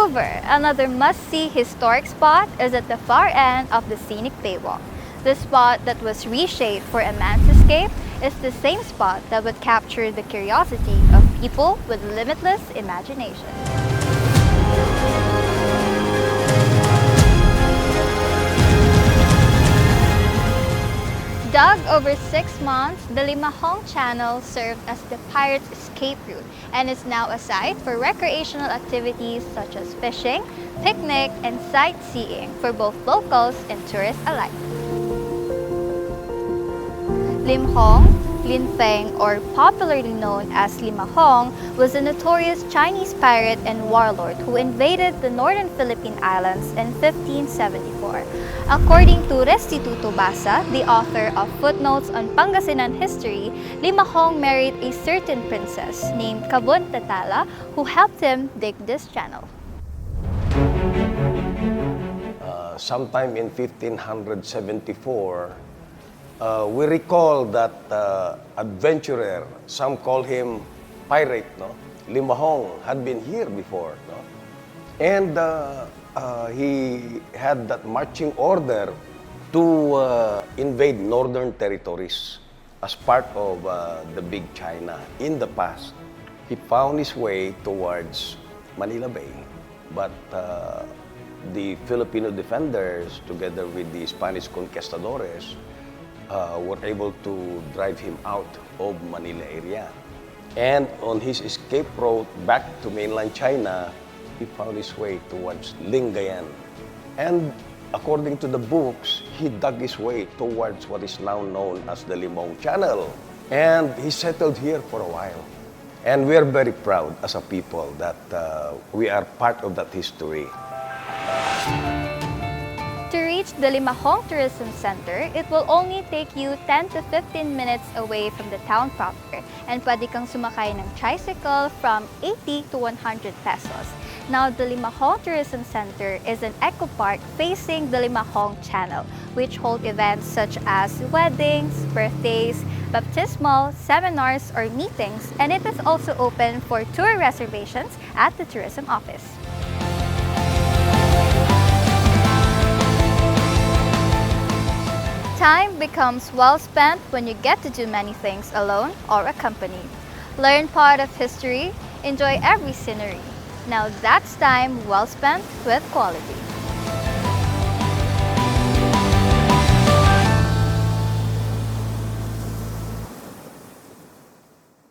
Moreover, another must-see historic spot is at the far end of the scenic Baywalk. The spot that was reshaped for a man's escape is the same spot that would capture the curiosity of people with limitless imagination. Dug over 6 months, the Limahong Channel served as the pirates' escape route and is now a site for recreational activities such as fishing, picnic, and sightseeing for both locals and tourists alike. Limahong, Lingayen, or popularly known as Limahong, was a notorious Chinese pirate and warlord who invaded the northern Philippine Islands in 1574. According to Restituto Basa, the author of Footnotes on Pangasinan history, Limahong married a certain princess named Kabun Tatala who helped him dig this channel. Sometime in 1574, we recall that adventurer, some call him pirate, no? Limahong had been here before, no? And he had that marching order to invade northern territories as part of the Big China. In the past, he found his way towards Manila Bay, but the Filipino defenders, together with the Spanish conquistadores, were able to drive him out of Manila area. And on his escape route back to mainland China, he found his way towards Lingayen. And according to the books, he dug his way towards what is now known as the Limahong Channel. And he settled here for a while. And we are very proud as a people that we are part of that history. To reach the Limahong Tourism Center, it will only take you 10 to 15 minutes away from the town proper, and pwede kang sumakay ng tricycle from 80 to 100 pesos. Now, the Limahong Tourism Center is an eco park facing the Limahong Channel, which hold events such as weddings, birthdays, baptismal, seminars, or meetings, and it is also open for tour reservations at the tourism office. Time becomes well spent when you get to do many things alone or accompanied. Learn part of history, enjoy every scenery. Now that's time well spent with quality.